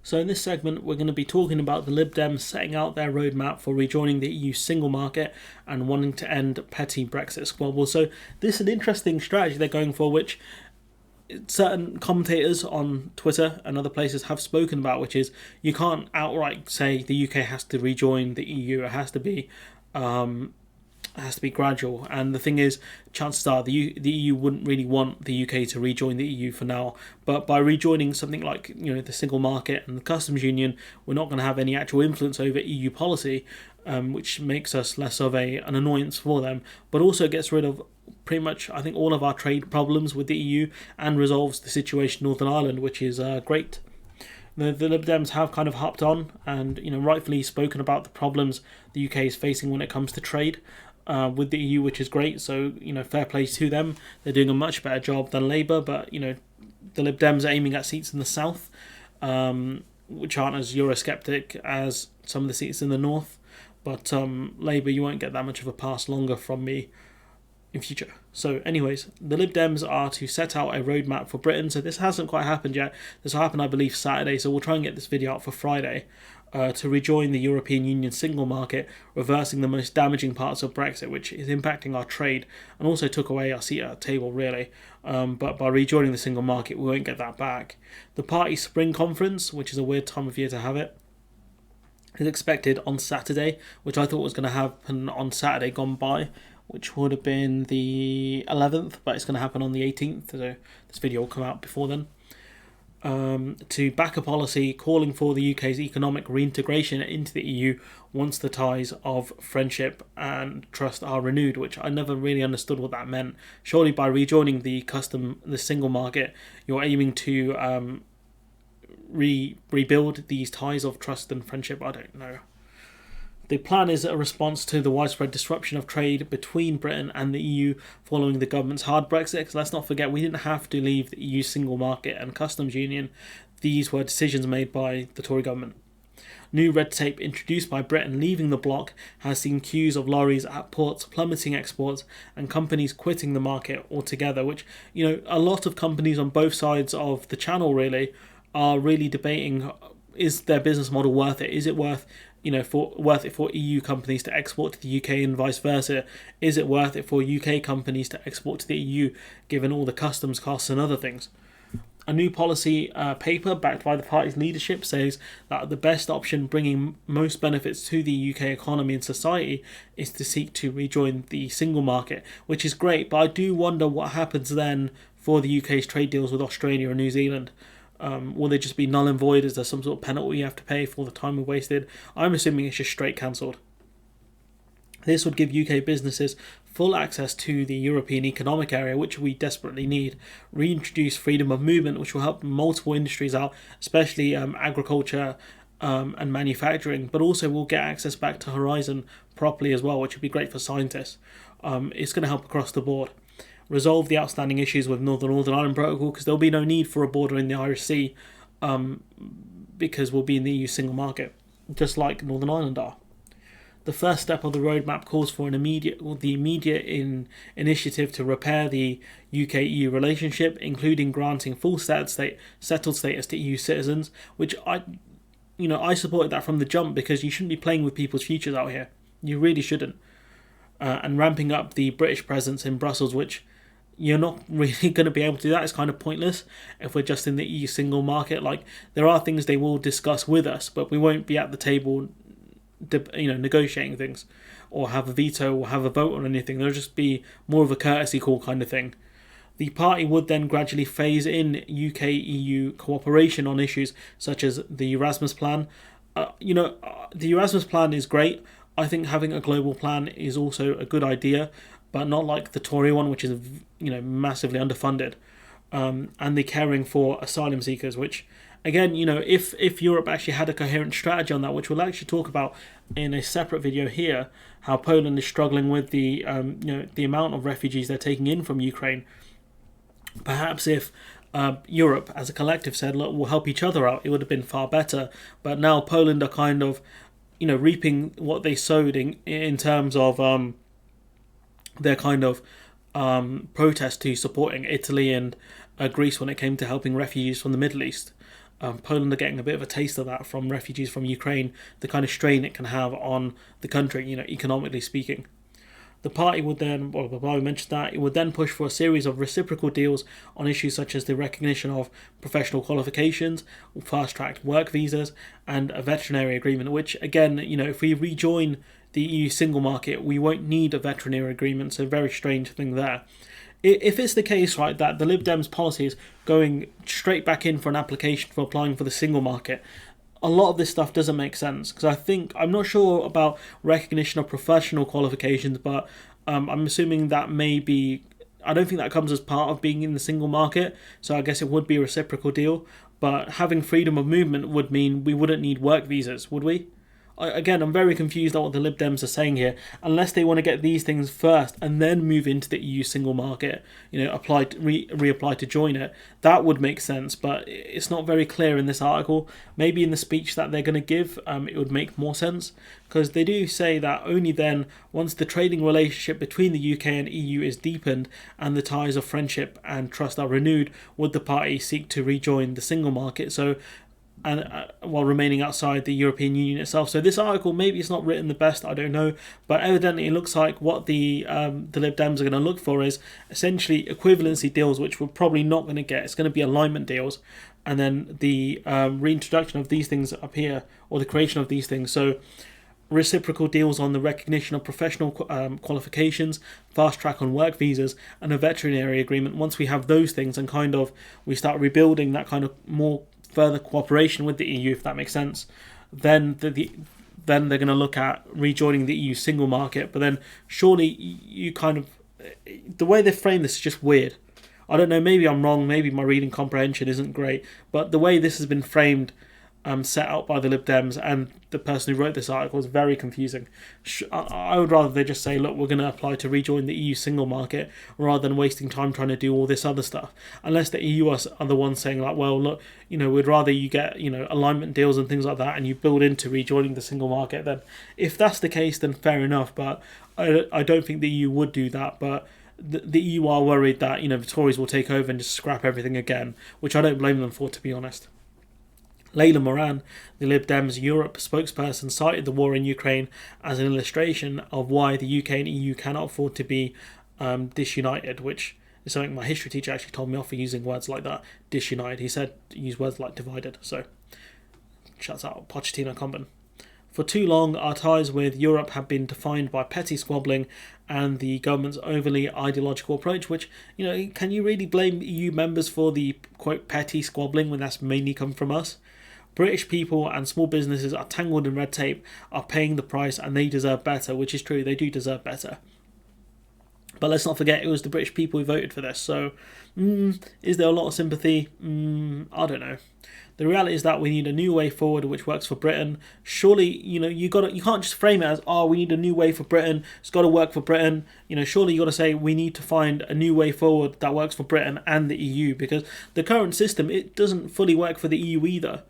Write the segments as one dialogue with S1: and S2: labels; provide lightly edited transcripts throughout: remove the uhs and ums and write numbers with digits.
S1: So in this segment, we're going to be talking about the Lib Dems setting out their roadmap for rejoining the EU single market and wanting to end petty Brexit squabbles. So this is an interesting strategy they're going for, which certain commentators on Twitter and other places have spoken about, which is you can't outright say the UK has to rejoin the EU. It has to be gradual. And the thing is, chances are the EU wouldn't really want the UK to rejoin the EU for now. But by rejoining something like the single market and the customs union, we're not going to have any actual influence over EU policy, which makes us less of an annoyance for them. But also gets rid of pretty much, I think, all of our trade problems with the EU and resolves the situation in Northern Ireland, which is great. The Lib Dems have kind of hopped on and rightfully spoken about the problems the UK is facing when it comes to trade with the EU, which is great. So fair play to them. They're doing a much better job than Labour, but the Lib Dems are aiming at seats in the south, which aren't as Eurosceptic as some of the seats in the north. But Labour, you won't get that much of a pass longer from me in future. So anyways, the Lib Dems are to set out a roadmap for Britain. So this hasn't quite happened yet. This will happen, I believe, Saturday. So we'll try and get this video out for Friday to rejoin the European Union single market, reversing the most damaging parts of Brexit, which is impacting our trade and also took away our seat at the table, really. But by rejoining the single market, we won't get that back. The party spring conference, which is a weird time of year to have it, is expected on Saturday, which I thought was going to happen on Saturday gone by, which would have been the 11th, but it's going to happen on the 18th, so this video will come out before then. To back a policy calling for the UK's economic reintegration into the EU once the ties of friendship and trust are renewed, which I never really understood what that meant. Surely by rejoining the single market, you're aiming to rebuild these ties of trust and friendship. I don't know. The plan is a response to the widespread disruption of trade between Britain and the EU following the government's hard Brexit. Because let's not forget, we didn't have to leave the EU single market and customs union. These were decisions made by the Tory government. New red tape introduced by Britain leaving the bloc has seen queues of lorries at ports plummeting exports and companies quitting the market altogether, which, a lot of companies on both sides of the channel really are really debating, is their business model worth it? Is it worth it for EU companies to export to the UK and vice versa? Is it worth it for UK companies to export to the EU, given all the customs costs and other things? A new policy paper backed by the party's leadership says that the best option bringing most benefits to the UK economy and society is to seek to rejoin the single market, which is great, but I do wonder what happens then for the UK's trade deals with Australia and New Zealand. Will they just be null and void? Is there some sort of penalty you have to pay for the time we wasted? I'm assuming it's just straight cancelled. This would give UK businesses full access to the European Economic Area, which we desperately need. Reintroduce freedom of movement, which will help multiple industries out, especially agriculture and manufacturing, but also we'll get access back to Horizon properly as well, which would be great for scientists. It's going to help across the board. Resolve the outstanding issues with Northern Ireland Protocol, because there'll be no need for a border in the Irish Sea because we'll be in the EU single market, just like Northern Ireland are. The first step of the roadmap calls for the immediate initiative to repair the UK-EU relationship, including granting full settled status to EU citizens, which I supported that from the jump, because you shouldn't be playing with people's futures out here. You really shouldn't. And ramping up the British presence in Brussels, which you're not really going to be able to do. That is kind of pointless if we're just in the EU single market. Like, there are things they will discuss with us, but we won't be at the table negotiating things or have a veto or have a vote on anything. There'll just be more of a courtesy call kind of thing. The party would then gradually phase in UK-EU cooperation on issues such as the Erasmus plan. The Erasmus plan is great. I think having a global plan is also a good idea, but not like the Tory one, which is massively underfunded. And the caring for asylum seekers, which, again, if Europe actually had a coherent strategy on that, which we'll actually talk about in a separate video here, how Poland is struggling with the amount of refugees they're taking in from Ukraine. Perhaps if Europe as a collective said, look, we'll help each other out, it would have been far better. But now Poland are kind of reaping what they sowed in terms of their kind of protest to supporting Italy and Greece when it came to helping refugees from the Middle East. Poland are getting a bit of a taste of that from refugees from Ukraine, the kind of strain it can have on the country, economically speaking. The party would then, well, I mentioned that, it would then push for a series of reciprocal deals on issues such as the recognition of professional qualifications, fast-tracked work visas, and a veterinary agreement, which, again, if we rejoin the EU single market, we won't need a veterinary agreement, so a very strange thing there. If it's the case, right, that the Lib Dems policy is going straight back in for an application for applying for the single market, a lot of this stuff doesn't make sense, because I'm not sure about recognition of professional qualifications, but I'm assuming that I don't think that comes as part of being in the single market, so I guess it would be a reciprocal deal, but having freedom of movement would mean we wouldn't need work visas, would we? Again, I'm very confused at what the Lib Dems are saying here. Unless they want to get these things first and then move into the EU single market, reapply to join it, that would make sense. But it's not very clear in this article. Maybe in the speech that they're going to give, it would make more sense, because they do say that only then, once the trading relationship between the UK and EU is deepened and the ties of friendship and trust are renewed, would the party seek to rejoin the single market. So. And while remaining outside the European Union itself. So this article, maybe it's not written the best, I don't know, but evidently it looks like what the Lib Dems are going to look for is essentially equivalency deals, which we're probably not going to get. It's going to be alignment deals, and then the reintroduction of these things up here, or the creation of these things. So reciprocal deals on the recognition of professional qualifications, fast track on work visas, and a veterinary agreement. Once we have those things and kind of we start rebuilding that kind of more further cooperation with the EU, if that makes sense, then then they're going to look at rejoining the EU single market. But then surely you kind of, the way they frame this is just weird. I don't know, maybe I'm wrong, maybe my reading comprehension isn't great, but the way this has been framed, set out by the Lib Dems and the person who wrote this article is very confusing. I would rather they just say, look, we're going to apply to rejoin the EU single market, rather than wasting time trying to do all this other stuff. Unless the EU are the ones saying, like, well, look, we'd rather you get, alignment deals and things like that, and you build into rejoining the single market. Then if that's the case, then fair enough, but I don't think the EU would do that. But the EU are worried that, the Tories will take over and just scrap everything again, which I don't blame them for, to be honest. Layla Moran, the Lib Dems Europe spokesperson, cited the war in Ukraine as an illustration of why the UK and EU cannot afford to be disunited, which is something my history teacher actually told me off for using words like that, disunited. He said use words like divided, so shouts out Pochettino Comben. For too long, our ties with Europe have been defined by petty squabbling and the government's overly ideological approach, which, can you really blame EU members for the, quote, petty squabbling when that's mainly come from us? British people and small businesses are tangled in red tape, are paying the price, and they deserve better, which is true, they do deserve better. But let's not forget, it was the British people who voted for this, so is there a lot of sympathy? I don't know. The reality is that we need a new way forward which works for Britain. Surely, you can't just frame it as, we need a new way for Britain, it's got to work for Britain. Surely you got to say we need to find a new way forward that works for Britain and the EU, because the current system, it doesn't fully work for the EU either.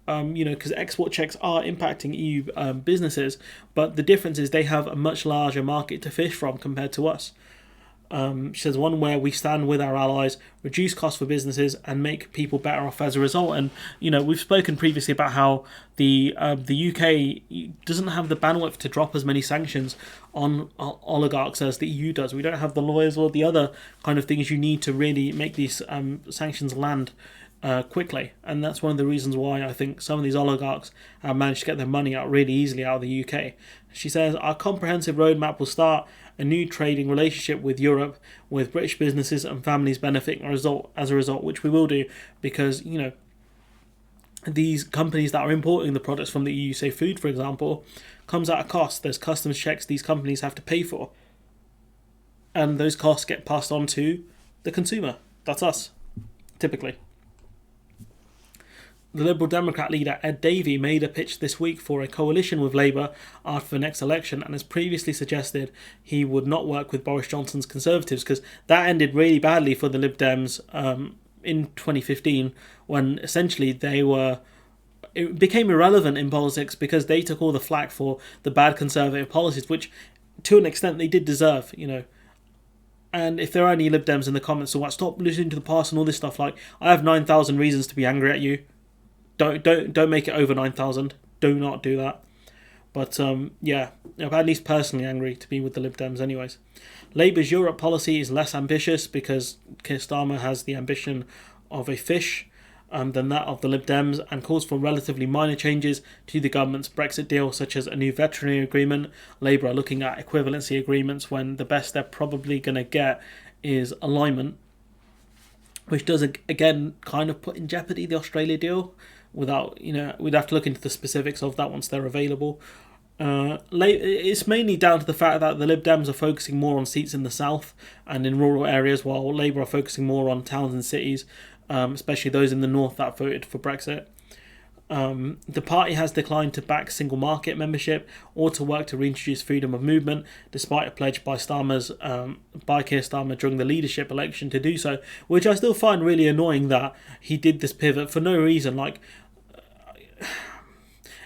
S1: Because export checks are impacting EU businesses, but the difference is they have a much larger market to fish from compared to us. She says one where we stand with our allies, reduce costs for businesses, and make people better off as a result. And we've spoken previously about how the UK doesn't have the bandwidth to drop as many sanctions on oligarchs as the EU does. We don't have the lawyers or the other kind of things you need to really make these sanctions land quickly, and that's one of the reasons why I think some of these oligarchs have managed to get their money out really easily out of the UK. She says our comprehensive roadmap will start a new trading relationship with Europe, with British businesses and families benefiting as a result, which we will do, because these companies that are importing the products from the EU, say food for example, comes at a cost. There's customs checks these companies have to pay for, and those costs get passed on to the consumer. That's us, typically. The Liberal Democrat leader Ed Davey made a pitch this week for a coalition with Labour after the next election, and has previously suggested he would not work with Boris Johnson's Conservatives, because that ended really badly for the Lib Dems in 2015, when essentially it became irrelevant in politics because they took all the flack for the bad Conservative policies, which to an extent they did deserve, And if there are any Lib Dems in the comments, so stop listening to the past and all this stuff, like, I have 9,000 reasons to be angry at you. Don't make it over 9,000. Do not do that. But yeah, I'm at least personally angry to be with the Lib Dems anyways. Labour's Europe policy is less ambitious because Keir Starmer has the ambition of a fish than that of the Lib Dems, and calls for relatively minor changes to the government's Brexit deal, such as a new veterinary agreement. Labour are looking at equivalency agreements when the best they're probably going to get is alignment, which does again kind of put in jeopardy the Australia deal. Without, we'd have to look into the specifics of that once they're available. It's mainly down to the fact that the Lib Dems are focusing more on seats in the south and in rural areas, while Labour are focusing more on towns and cities, especially those in the north that voted for Brexit. The party has declined to back single market membership or to work to reintroduce freedom of movement, despite a pledge by Keir Starmer during the leadership election to do so, which I still find really annoying that he did this pivot for no reason. Like,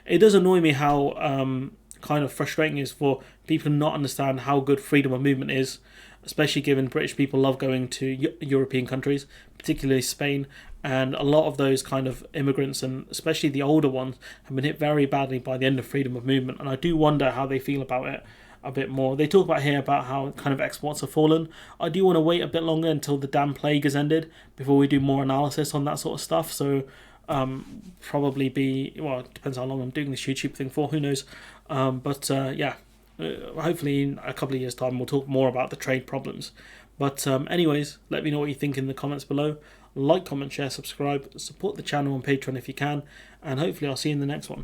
S1: it does annoy me how kind of frustrating it is for people to not understand how good freedom of movement is, especially given British people love going to European countries, particularly Spain, and a lot of those kind of immigrants, and especially the older ones, have been hit very badly by the end of freedom of movement, and I do wonder how they feel about it a bit more. They talk about here about how kind of exports have fallen. I do want to wait a bit longer until the damn plague has ended before we do more analysis on that sort of stuff, so probably be, well, it depends how long I'm doing this YouTube thing for, who knows, but yeah, hopefully in a couple of years time we'll talk more about the trade problems. But anyways, let me know what you think in the comments below. Like, comment, share, subscribe, support the channel on Patreon if you can, and hopefully I'll see you in the next one.